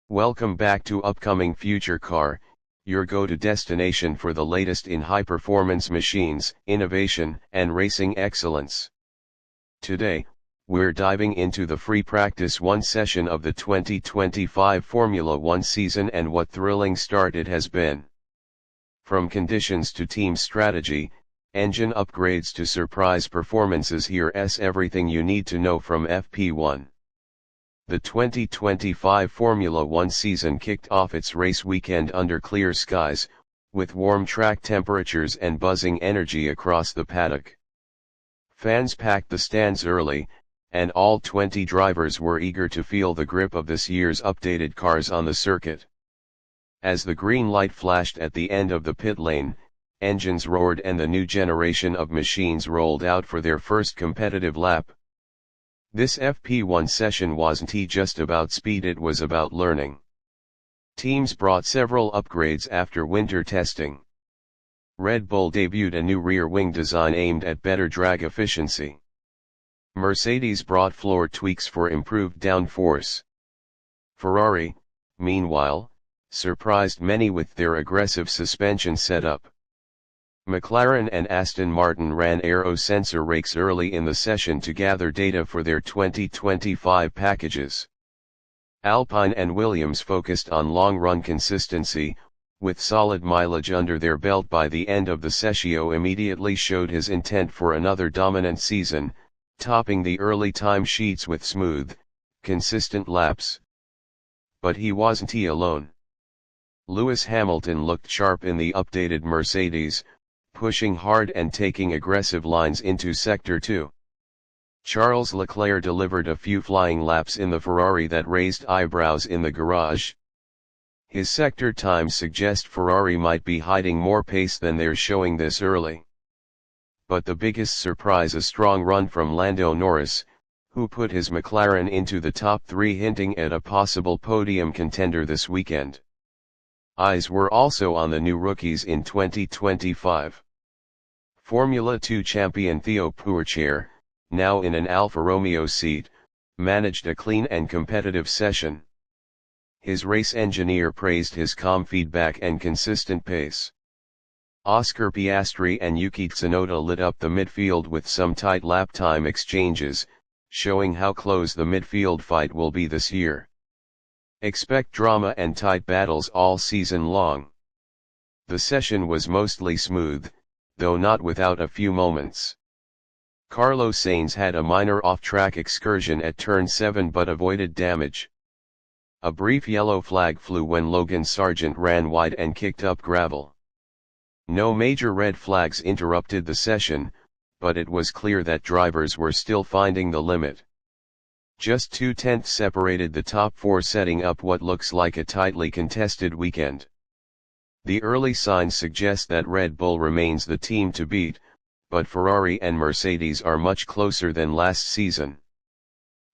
Welcome back to Upcoming Future Car, your go-to destination for the latest in high-performance machines, innovation, and racing excellence. Today, we're diving into the free Practice 1 session of the 2025 Formula One season and what thrilling start it has been. From conditions to team strategy, engine upgrades to surprise performances, here's everything you need to know from FP1. The 2025 Formula One season kicked off its race weekend under clear skies, with warm track temperatures and buzzing energy across the paddock. Fans packed the stands early, and all 20 drivers were eager to feel the grip of this year's updated cars on the circuit. As the green light flashed at the end of the pit lane, engines roared and the new generation of machines rolled out for their first competitive lap. This FP1 session wasn't just about speed, it was about learning. Teams brought several upgrades after winter testing. Red Bull debuted a new rear wing design aimed at better drag efficiency. Mercedes brought floor tweaks for improved downforce. Ferrari, meanwhile, surprised many with their aggressive suspension setup. McLaren and Aston Martin ran aero sensor rakes early in the session to gather data for their 2025 packages. Alpine and Williams focused on long-run consistency, with solid mileage under their belt by the end of the session. Immediately showed his intent for another dominant season, topping the early time sheets with smooth, consistent laps. But he wasn't alone. Lewis Hamilton looked sharp in the updated Mercedes, pushing hard and taking aggressive lines into Sector 2. Charles Leclerc delivered a few flying laps in the Ferrari that raised eyebrows in the garage. His sector times suggest Ferrari might be hiding more pace than they're showing this early. But the biggest surprise, a strong run from Lando Norris, who put his McLaren into the top 3, hinting at a possible podium contender this weekend. Eyes were also on the new rookies in 2025. Formula 2 champion Theo Pourchaire, now in an Alfa Romeo seat, managed a clean and competitive session. His race engineer praised his calm feedback and consistent pace. Oscar Piastri and Yuki Tsunoda lit up the midfield with some tight lap time exchanges, showing how close the midfield fight will be this year. Expect drama and tight battles all season long. The session was mostly smooth, though not without a few moments. Carlos Sainz had a minor off-track excursion at turn 7 but avoided damage. A brief yellow flag flew when Logan Sargent ran wide and kicked up gravel. No major red flags interrupted the session, but it was clear that drivers were still finding the limit. Just 0.2 separated the top 4, setting up what looks like a tightly contested weekend. The early signs suggest that Red Bull remains the team to beat, but Ferrari and Mercedes are much closer than last season.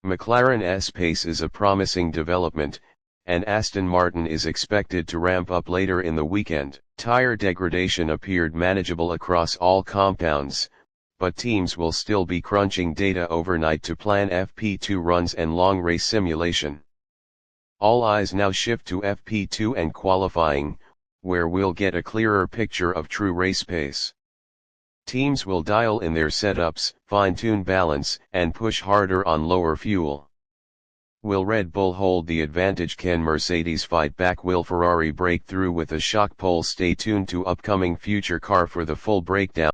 McLaren's pace is a promising development, and Aston Martin is expected to ramp up later in the weekend. Tire degradation appeared manageable across all compounds, but teams will still be crunching data overnight to plan FP2 runs and long race simulation. All eyes now shift to FP2 and qualifying, where we'll get a clearer picture of true race pace. Teams will dial in their setups, fine-tune balance, and push harder on lower fuel. Will Red Bull hold the advantage? Can Mercedes fight back? Will Ferrari break through with a shock pole? Stay tuned to Upcoming Future Car for the full breakdown.